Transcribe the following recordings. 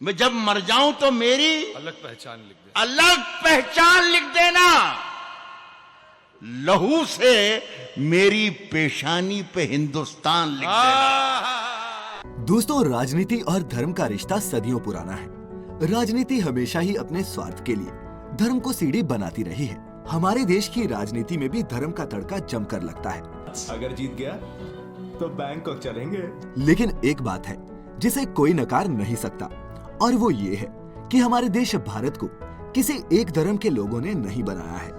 मैं जब मर जाऊं तो मेरी अलग पहचान लिख दे। अलग पहचान लिख देना। लहू से मेरी पेशानी पे हिंदुस्तान लिख देना। दोस्तों, राजनीति और धर्म का रिश्ता सदियों पुराना है। राजनीति हमेशा ही अपने स्वार्थ के लिए धर्म को सीढ़ी बनाती रही है। हमारे देश की राजनीति में भी धर्म का तड़का जमकर लगता है। अगर जीत गया तो बैंकॉक चलेंगे। लेकिन एक बात है जिसे कोई नकार नहीं सकता, और वो ये है कि हमारे देश भारत को किसी एक धर्म के लोगों ने नहीं बनाया है,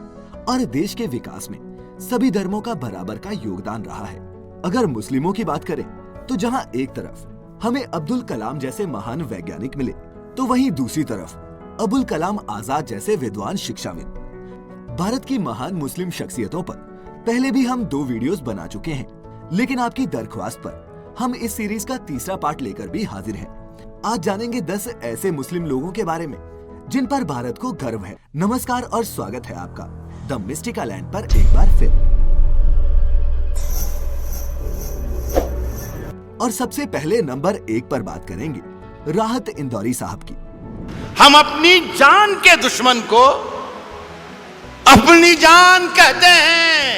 और देश के विकास में सभी धर्मों का बराबर का योगदान रहा है। अगर मुस्लिमों की बात करें तो जहां एक तरफ हमें अब्दुल कलाम जैसे महान वैज्ञानिक मिले, तो वहीं दूसरी तरफ अबुल कलाम आजाद जैसे विद्वान शिक्षाविद। भारत की महान मुस्लिम शख्सियतों पर पहले भी हम 2 वीडियोस बना चुके हैं, लेकिन आपकी दरख्वास्त पर हम इस सीरीज का तीसरा पार्ट लेकर भी हाजिर हैं। आज जानेंगे 10 ऐसे मुस्लिम लोगों के बारे में जिन पर भारत को गर्व है। नमस्कार और स्वागत है आपका द मिस्टिका लैंड पर एक बार फिर। और सबसे पहले नंबर 1 पर बात करेंगे राहत इंदौरी साहब की। हम अपनी जान के दुश्मन को अपनी जान कहते हैं।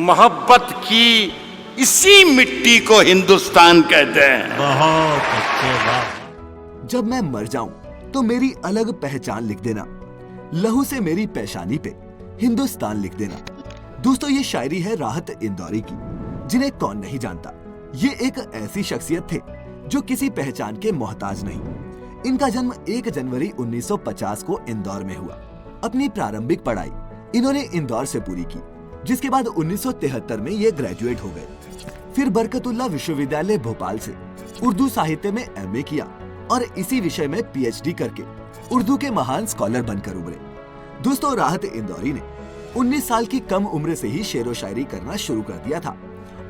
मोहब्बत की इसी मिट्टी को हिंदुस्तान कहते हैं। बहुत अच्छे बात। जब मैं मर जाऊं तो मेरी अलग पहचान लिख देना, लहू से मेरी पेशानी पे हिंदुस्तान लिख देना। दोस्तों, ये शायरी है राहत इंदौरी की, जिन्हें कौन नहीं जानता। ये एक ऐसी शख्सियत थे जो किसी पहचान के मोहताज नहीं। इनका जन्म 1 जनवरी 1950 को इंदौर में हुआ। अपनी प्रारंभिक पढ़ाई इन्होंने इंदौर से पूरी की, जिसके बाद 1973 में ये ग्रेजुएट हो गए। फिर बरकतुल्लाह विश्वविद्यालय भोपाल से उर्दू साहित्य में MA किया और इसी विषय में PhD करके उर्दू के महान स्कॉलर बनकर उभरे। दोस्तों, राहत इंदौरी ने 19 साल की कम उम्र से ही शेरो शायरी करना शुरू कर दिया था,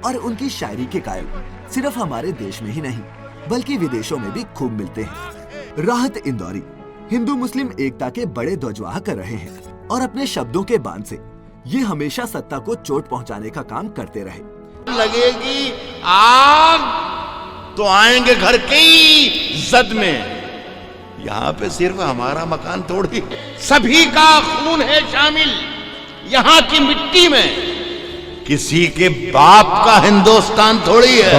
और उनकी शायरी के कायल सिर्फ हमारे देश में ही नहीं बल्कि विदेशों में भी खूब मिलते हैं। राहत इंदौरी हिंदू मुस्लिम एकता के बड़े ध्वजवाहक रहे हैं, और अपने शब्दों के बाण से ये हमेशा सत्ता को चोट पहुंचाने का काम करते रहे। लगेगी आग तो आएंगे घर के ही जद में। यहाँ पे सिर्फ हमारा मकान थोड़ी, सभी का खून है शामिल यहाँ की मिट्टी में। किसी के बाप का हिंदुस्तान थोड़ी है।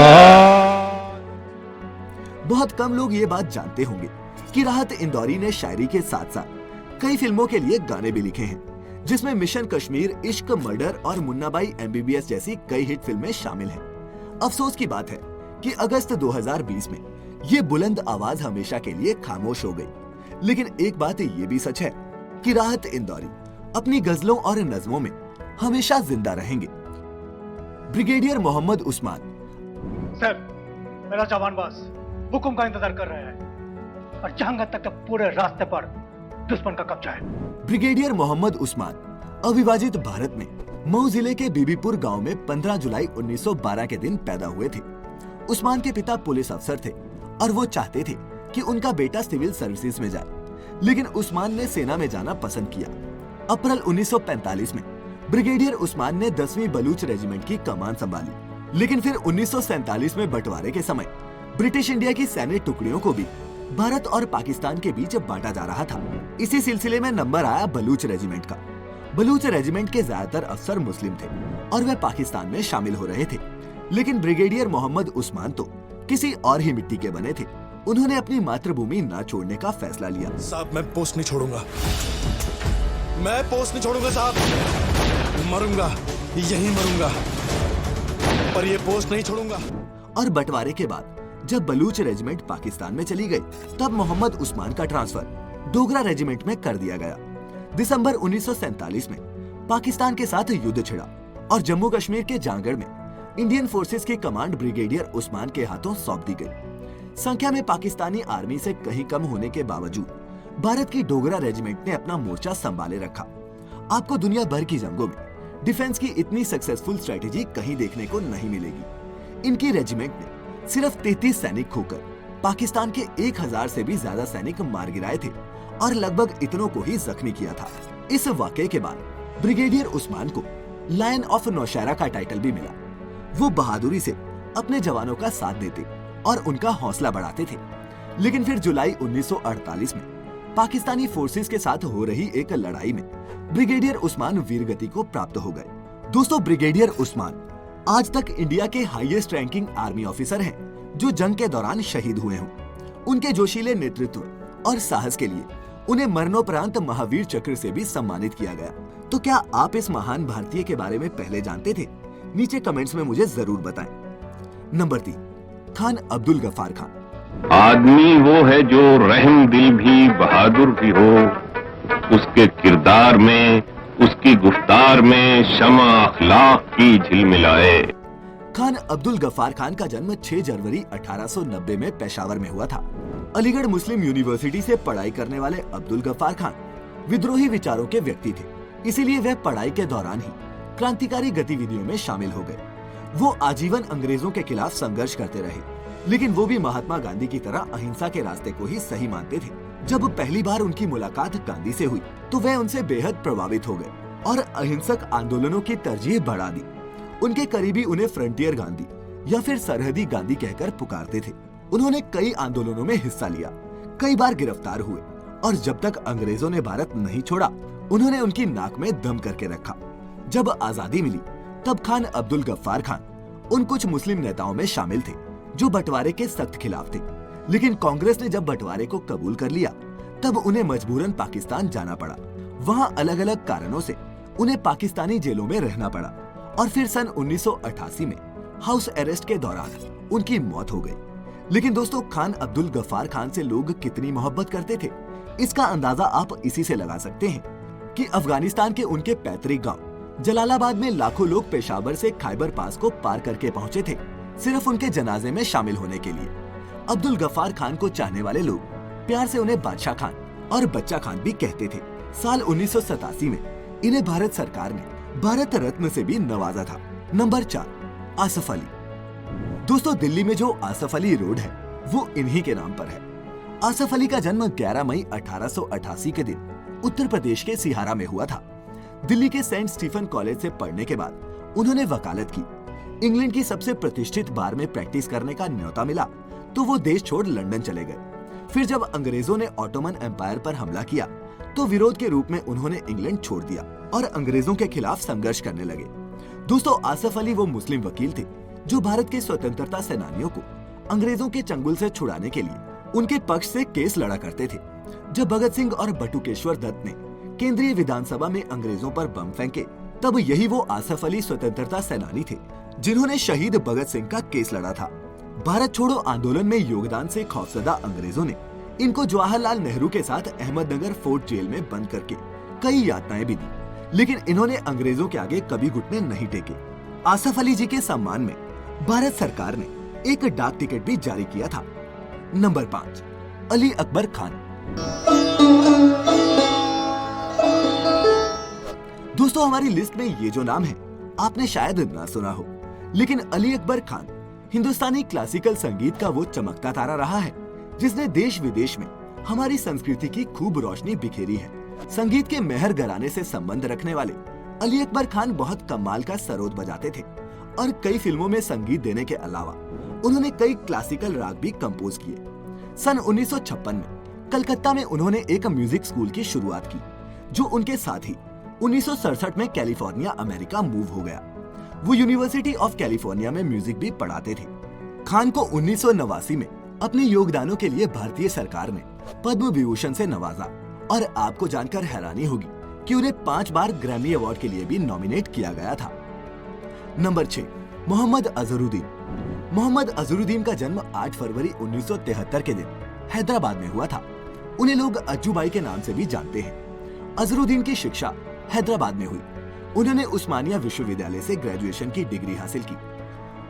बहुत कम लोग ये बात जानते होंगे कि राहत इंदौरी ने शायरी के साथ साथ कई फिल्मों के लिए गाने भी लिखे हैं, जिसमें मिशन कश्मीर, इश्क, मर्डर और मुन्नाबाई MBBS जैसी कई हिट फिल्में शामिल हैं। अफसोस की बात है कि अगस्त 2020 में ये बुलंद आवाज हमेशा के लिए खामोश हो गई। लेकिन एक बात ये भी सच है कि राहत इंदौरी अपनी गजलों और नज़मों में हमेशा जिंदा रहेंगे। ब्रिगेडियर मोहम्मद उस्मान। सर, मेरा जवानबाज हुक्म का इंतजार कर रहा है, और जहांगीर तक पूरे रास्ते पर दुश्मन का कब्जा है। ब्रिगेडियर मोहम्मद उस्मान अविभाजित भारत में मऊ जिले के बीबीपुर गांव में 15 जुलाई 1912 के दिन पैदा हुए थे। उस्मान के पिता पुलिस अफसर थे और वो चाहते थे कि उनका बेटा सिविल सर्विसेज में जाए, लेकिन उस्मान ने सेना में जाना पसंद किया। अप्रैल 1945 में ब्रिगेडियर उस्मान ने 10वीं बलूच रेजिमेंट की कमान संभाली, लेकिन फिर 1947 में बंटवारे के समय ब्रिटिश इंडिया की सैन्य टुकड़ियों को भी भारत और पाकिस्तान के बीच बांटा जा रहा था। इसी सिलसिले में नंबर आया बलूच रेजिमेंट का। बलूच रेजिमेंट के ज्यादातर अफसर मुस्लिम थे और वे पाकिस्तान में शामिल हो रहे थे, लेकिन ब्रिगेडियर मोहम्मद उस्मान तो किसी और ही मिट्टी के बने थे। उन्होंने अपनी मातृभूमि न छोड़ने का फैसला लिया। साहब, मैं पोस्ट नहीं छोड़ूंगा, मैं पोस्ट नहीं छोड़ूंगा साहब, मरूंगा, यहीं मरूंगा, पर ये पोस्ट नहीं छोड़ूंगा। और बंटवारे के बाद जब बलूच रेजिमेंट पाकिस्तान में चली गई, तब मोहम्मद उस्मान का ट्रांसफर डोगरा रेजिमेंट में कर दिया गया। दिसंबर 1947 में पाकिस्तान के साथ युद्ध छिड़ा और जम्मू कश्मीर के जांगड़ में इंडियन फोर्सेस की कमांड ब्रिगेडियर उस्मान के हाथों सौंप दी गई। संख्या में पाकिस्तानी आर्मी से कहीं कम होने के बावजूद भारत की डोगरा रेजिमेंट ने अपना मोर्चा संभाले रखा। आपको दुनिया भर की जंगों में डिफेंस की इतनी सक्सेसफुल स्ट्रेटेजी कहीं देखने को नहीं मिलेगी। इनकी रेजिमेंट ने सिर्फ 33 सैनिक खोकर पाकिस्तान के 1000 से भी ज्यादा सैनिक मार गिराए थे और लगभग इतनों को ही जख्मी किया था। इस वाकये के बाद ब्रिगेडियर उस्मान को लायन ऑफ नौशहरा का टाइटल भी मिला। वो बहादुरी से अपने जवानों का साथ देते और उनका हौसला बढ़ाते थे। लेकिन फिर जुलाई 1948 में पाकिस्तानी फोर्सेस के साथ हो रही एक लड़ाई में ब्रिगेडियर उस्मान वीरगति को प्राप्त हो गए। दोस्तों, ब्रिगेडियर उस्मान आज तक इंडिया के हाईएस्ट रैंकिंग आर्मी ऑफिसर हैं जो जंग के दौरान शहीद हुए हों। उनके जोशीले नेतृत्व और साहस के लिए उन्हें मरणोपरांत महावीर चक्र से भी सम्मानित किया गया। तो क्या आप इस महान भारतीय के बारे में पहले जानते थे? नीचे कमेंट्स में मुझे जरूर बताएं। नंबर 3, खान अब्दुल गफ्फार खान। आदमी वो है जो रहम दिल भी बहादुर भी हो, उसके किरदार में, उसकी गुफ्तार में शमा अखलाक की झिलमिलाए। खान अब्दुल गफ्फार खान का जन्म 6 जनवरी 1890 में पेशावर में हुआ था। अलीगढ़ मुस्लिम यूनिवर्सिटी से पढ़ाई करने वाले अब्दुल गफ्फार खान विद्रोही विचारों के व्यक्ति थे, इसीलिए वह पढ़ाई के दौरान ही क्रांतिकारी गतिविधियों में शामिल हो गए। वो आजीवन अंग्रेजों के खिलाफ संघर्ष करते रहे, लेकिन वो भी महात्मा गांधी की तरह अहिंसा के रास्ते को ही सही मानते थे। जब पहली बार उनकी मुलाकात गांधी से हुई तो वह उनसे बेहद प्रभावित हो गए और अहिंसक आंदोलनों की तरजीह बढ़ा दी। उनके करीबी उन्हें फ्रंटियर गांधी या फिर सरहदी गांधी कहकर पुकारते थे। उन्होंने कई आंदोलनों में हिस्सा लिया, कई बार गिरफ्तार हुए और जब तक अंग्रेजों ने भारत नहीं छोड़ा उन्होंने उनकी नाक में दम करके रखा। जब आजादी मिली तब खान अब्दुल गफ्फार खान उन कुछ मुस्लिम नेताओं में शामिल थे जो बंटवारे के सख्त खिलाफ थे, लेकिन कांग्रेस ने जब बंटवारे को कबूल कर लिया तब उन्हें मजबूरन पाकिस्तान जाना पड़ा। वहां अलग अलग कारणों से उन्हें पाकिस्तानी जेलों में रहना पड़ा और फिर सन 1988 में हाउस अरेस्ट के दौरान उनकी मौत हो गई। लेकिन दोस्तों, खान अब्दुल गफ्फार खान से लोग कितनी मोहब्बत करते थे इसका अंदाजा आप इसी से लगा सकते हैं कि अफगानिस्तान के उनके पैतृक गांव जलालाबाद में लाखों लोग पेशावर से खैबर पास को पार करके पहुंचे थे सिर्फ उनके जनाजे में शामिल होने के लिए। अब्दुल गफ्फार खान को चाहने वाले लोग प्यार से उन्हें बादशाह खान और बच्चा खान भी कहते थे। साल 1987 में इन्हें भारत सरकार ने भारत रत्न से भी नवाजा था। नंबर 4, आसफ अली। दोस्तों, दिल्ली में जो आसफ अली रोड है वो इन्हीं के नाम पर है। आसफ अली का जन्म 11 मई 1888 के दिन उत्तर प्रदेश के सिहारा में हुआ था। दिल्ली के सेंट स्टीफन कॉलेज से पढ़ने के बाद उन्होंने वकालत की। इंग्लैंड की सबसे प्रतिष्ठित बार में प्रैक्टिस करने का न्योता मिला तो वो देश छोड़ लंदन चले गए। फिर जब अंग्रेजों ने ऑटोमन एम्पायर पर हमला किया तो विरोध के रूप में उन्होंने इंग्लैंड छोड़ दिया और अंग्रेजों के खिलाफ संघर्ष करने लगे। दोस्तों, आसफ अली वो मुस्लिम वकील थे जो भारत के स्वतंत्रता सेनानियों को अंग्रेजों के चंगुल से छुड़ाने के लिए उनके पक्ष से केस लड़ा करते थे। जब भगत सिंह और बटुकेश्वर दत्त ने केंद्रीय विधानसभा में अंग्रेजों पर बम फेंके तब यही वो आसफ अली स्वतंत्रता सेनानी थे जिन्होंने शहीद भगत सिंह का केस लड़ा था। भारत छोड़ो आंदोलन में योगदान से खौफजदा अंग्रेजों ने इनको जवाहरलाल नेहरू के साथ अहमदनगर फोर्ट जेल में बंद करके कई यातनाएं भी दी, लेकिन इन्होंने अंग्रेजों के आगे कभी घुटने नहीं टेके। आसफ अली जी के सम्मान में भारत सरकार ने एक डाक टिकट भी जारी किया था। नंबर 5, अली अकबर खान। दोस्तों, हमारी लिस्ट में ये जो नाम है आपने शायद ना सुना हो, लेकिन अली अकबर खान हिंदुस्तानी क्लासिकल संगीत का वो चमकता तारा रहा है जिसने देश विदेश में हमारी संस्कृति की खूब रोशनी बिखेरी है। संगीत के मेहर घराने से संबंध रखने वाले अली अकबर खान बहुत कमाल का सरोद बजाते थे और कई फिल्मों में संगीत देने के अलावा उन्होंने कई क्लासिकल राग भी कंपोज किए। सन 1956 में कलकत्ता में उन्होंने एक म्यूजिक स्कूल की शुरुआत की जो उनके साथ ही 1967 में कैलिफोर्निया अमेरिका मूव हो गया। वो यूनिवर्सिटी ऑफ कैलिफोर्निया में म्यूजिक भी पढ़ाते थे। खान को 1989 में अपने योगदानों के लिए भारतीय सरकार ने पद्म विभूषण से नवाजा और आपको जानकर हैरानी होगी कि उन्हें 5 बार ग्रैमी अवार्ड के लिए भी नॉमिनेट किया गया था। नंबर 6, मोहम्मद अजहरुद्दीन। मोहम्मद अजहरुद्दीन का जन्म 8 फरवरी 1973 के दिन हैदराबाद में हुआ था। उन्हें लोग अज्जूबाई के नाम से भी जानते हैं। अजहरुद्दीन की शिक्षा हैदराबाद में हुई। उन्होंने उस्मानिया विश्वविद्यालय से ग्रेजुएशन की डिग्री हासिल की।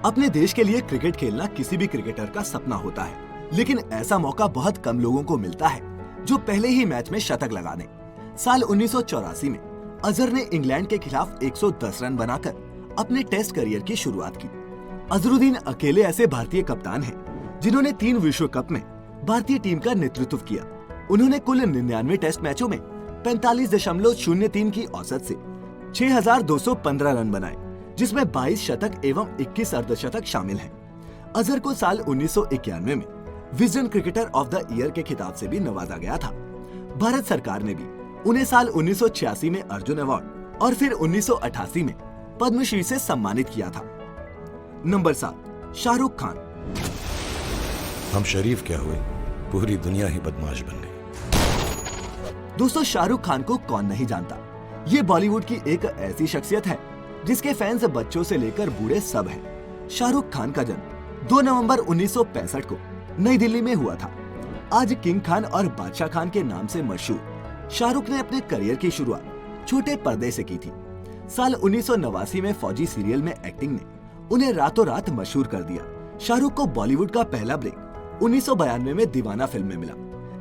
अपने देश के लिए क्रिकेट खेलना किसी भी क्रिकेटर का सपना होता है, लेकिन ऐसा मौका बहुत कम लोगों को मिलता है जो पहले ही मैच में शतक लगा दें। साल 1984 में अजहर ने इंग्लैंड के खिलाफ 110 रन बनाकर अपने टेस्ट करियर की शुरुआत की। अजहरुद्दीन अकेले ऐसे भारतीय कप्तान हैं जिन्होंने 3 विश्व कप में भारतीय टीम का नेतृत्व किया। उन्होंने कुल 99 टेस्ट मैचों में 45.03 की औसत से 6,215 रन बनाए, जिसमें 22 शतक एवं 21 अर्धशतक शामिल हैं। अजहर को साल 1991 में Wisden cricketer of the year के खिताब से भी नवाजा गया था। भारत सरकार ने भी उन्हें साल 1986 में अर्जुन अवार्ड और फिर 1988 में पद्मश्री से सम्मानित किया था। नंबर 7, शाहरुख खान। हम शरीफ क्या हुए, पूरी दुनिया ही बदमाश बन गई। दोस्तों, शाहरुख खान को कौन नहीं जानता। ये बॉलीवुड की एक ऐसी शख्सियत है जिसके फैंस बच्चों से लेकर बूढ़े सब हैं। शाहरुख खान का जन्म 2 नवंबर 1965 को नई दिल्ली में हुआ था। आज किंग खान और बादशाह खान के नाम से मशहूर शाहरुख ने अपने करियर की शुरुआत छोटे पर्दे से की थी। साल 1989 में फौजी सीरियल में एक्टिंग ने उन्हें रातों रात मशहूर कर दिया। शाहरुख को बॉलीवुड का पहला ब्रेक 1992 में दीवाना फिल्म में मिला,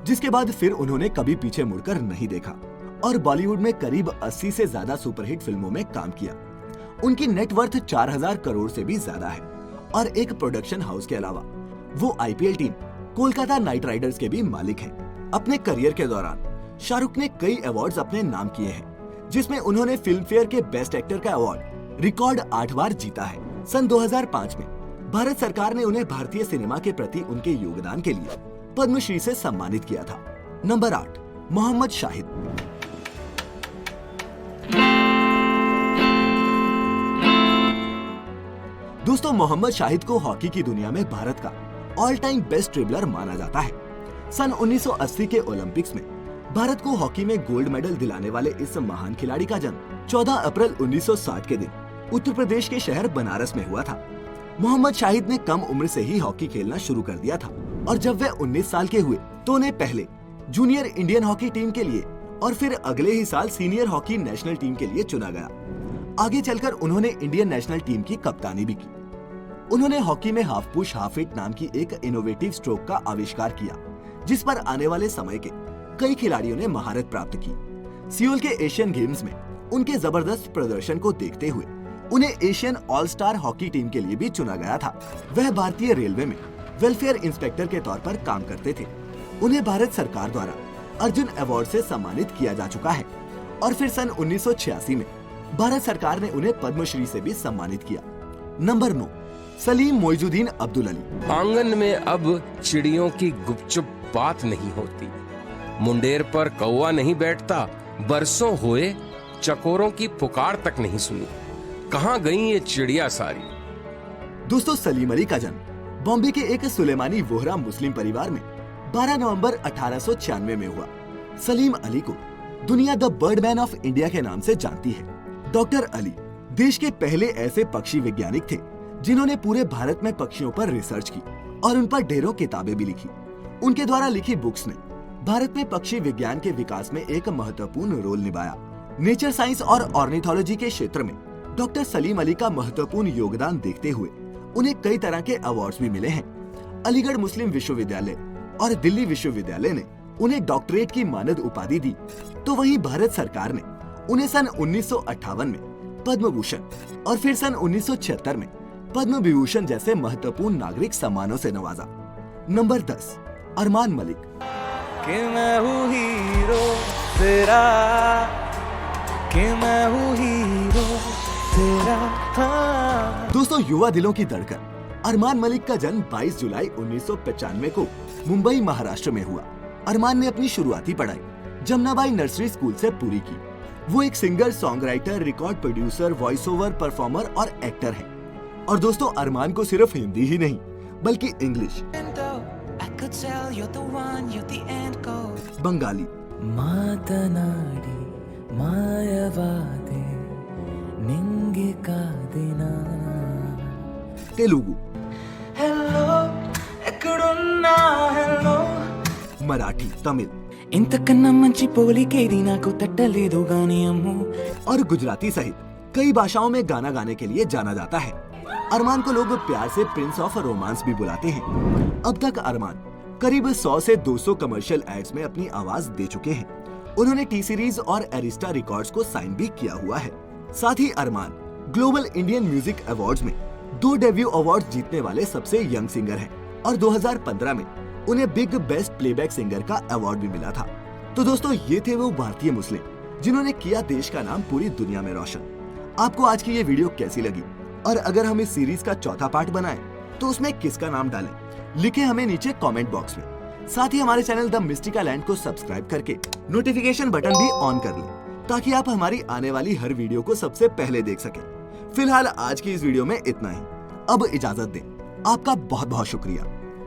जिसके बाद फिर उन्होंने कभी पीछे मुड़कर नहीं देखा और बॉलीवुड में करीब 80 से ज्यादा सुपरहिट फिल्मों में काम किया। उनकी नेटवर्थ 4000 करोड़ से भी ज्यादा है और एक प्रोडक्शन हाउस के अलावा वो IPL team Kolkata night Riders के भी मालिक हैं। अपने करियर के दौरान शाहरुख ने कई अवार्ड्स अपने नाम किए हैं, जिसमें उन्होंने फिल्म फेयर के बेस्ट एक्टर का अवार्ड रिकॉर्ड 8 बार जीता है। सन 2005 में भारत सरकार ने उन्हें भारतीय सिनेमा के प्रति उनके योगदान के लिए पद्मश्री से सम्मानित किया था। नंबर 8, मोहम्मद शाहिद। दोस्तों, मोहम्मद शाहिद को हॉकी की दुनिया में भारत का ऑल टाइम बेस्ट ड्रिबलर माना जाता है। सन 1980 के ओलंपिक्स में भारत को हॉकी में गोल्ड मेडल दिलाने वाले इस महान खिलाड़ी का जन्म 14 अप्रैल 1960 के दिन उत्तर प्रदेश के शहर बनारस में हुआ था। मोहम्मद शाहिद ने कम उम्र से ही हॉकी खेलना शुरू कर दिया था और जब वे 19 साल के हुए तो उन्हें पहले जूनियर इंडियन हॉकी टीम के लिए और फिर अगले ही साल सीनियर हॉकी नेशनल टीम के लिए चुना गया। आगे चलकर उन्होंने इंडियन नेशनल टीम की कप्तानी भी की। उन्होंने हॉकी में हाफ पुश हाफ हिट नाम की एक इनोवेटिव स्ट्रोक का आविष्कार किया, जिस पर आने वाले समय के कई खिलाड़ियों ने महारत प्राप्त की। सियोल के एशियन गेम्स में उनके जबरदस्त प्रदर्शन को देखते हुए उन्हें Asian all star hockey team के लिए भी चुना गया था। वह भारतीय रेलवे में वेलफेयर इंस्पेक्टर के तौर पर काम करते थे। उन्हें भारत सरकार द्वारा अर्जुन अवार्ड से सम्मानित किया जा चुका है और फिर सन 1986 में भारत सरकार ने उन्हें पद्मश्री से भी सम्मानित किया। नंबर 9, सलीम मोइजुद्दीन अब्दुल अली। आंगन में अब चिड़ियों की गुपचुप बात नहीं होती, मुंडेर पर कौवा नहीं बैठता, बरसों हुए चकोरों की पुकार तक नहीं सुनी, कहाँ गई ये चिड़िया सारी। दोस्तों, सलीम अली का जन्म बॉम्बे के एक सुलेमानी वोहरा मुस्लिम परिवार में 12 नवंबर 1896 में हुआ। सलीम अली को दुनिया द बर्डमैन ऑफ इंडिया के नाम से जानती है। डॉक्टर अली देश के पहले ऐसे पक्षी वैज्ञानिक थे जिन्होंने पूरे भारत में पक्षियों पर रिसर्च की और उन पर ढेरों किताबें भी लिखी। उनके द्वारा लिखी बुक्स ने भारत में पक्षी विज्ञान के विकास में एक महत्वपूर्ण रोल निभाया। नेचर साइंस और ऑर्निथोलॉजी के क्षेत्र में डॉक्टर सलीम अली का महत्वपूर्ण योगदान देखते हुए उन्हें कई तरह के अवार्ड्स भी मिले हैं। अलीगढ़ मुस्लिम विश्वविद्यालय और दिल्ली विश्वविद्यालय ने उन्हें डॉक्टरेट की मानद उपाधि दी, तो वहीं भारत सरकार ने उन्हें सन 1958 में पद्म भूषण और फिर सन 1976 में पद्म विभूषण जैसे महत्वपूर्ण नागरिक सम्मानों से नवाजा। नंबर 10, अरमान मलिक। कि मैं हूँ हीरो तेरा, कि मैं हूँ हीरो तेरा। हाँ। दोस्तों, युवा दिलों की धड़कन अरमान मलिक का जन्म 22 जुलाई 1995 को मुंबई महाराष्ट्र में हुआ। अरमान ने अपनी शुरुआती पढ़ाई जमनाबाई नर्सरी स्कूल से पूरी की। वो एक singer, song writer, record producer, voice over performer और एक्टर हैं। और दोस्तों, अरमान को सिर्फ हिंदी ही नहीं बल्कि इंग्लिश, बंगाली, मातनाडी मायवादे निंगे का देना, तेलुगु, हेलो ఎక్కడున్నా हेलो, मराठी, तमिल ఇంతకన్నా మంచి పోలికేది నాకు తట్టలేదు గాని అమ్ము और गुजराती सहित कई भाषाओं में गाना गाने के लिए जाना जाता है। अरमान को लोग प्यार से प्रिंस ऑफ रोमांस भी बुलाते हैं। अब तक अरमान करीब 100 से 200 कमर्शियल एड्स में अपनी आवाज दे चुके हैं। उन्होंने टी सीरीज और एरिस्टा रिकॉर्ड्स को साइन भी किया हुआ है। साथ ही अरमान ग्लोबल इंडियन म्यूजिक अवार्ड्स में 2 डेब्यू अवार्ड जीतने वाले सबसे यंग सिंगर हैं और 2015 में उन्हें बिग बेस्ट प्लेबैक सिंगर का अवार्ड भी मिला था। तो दोस्तों, ये थे वो भारतीय मुस्लिम जिन्होंने किया देश का नाम पूरी दुनिया में रोशन। आपको आज की ये वीडियो कैसी लगी और अगर हम इस सीरीज का चौथा पार्ट बनाएं तो उसमें किसका नाम डालें, लिखे हमें नीचे कमेंट बॉक्स में। साथ ही हमारे चैनल द मिस्टिका लैंड को सब्सक्राइब करके नोटिफिकेशन बटन भी ऑन कर लें ताकि आप हमारी आने वाली हर वीडियो को सबसे पहले देख सकें। फिलहाल आज की इस वीडियो में इतना ही। अब इजाजत दें। आपका बहुत बहुत शुक्रिया।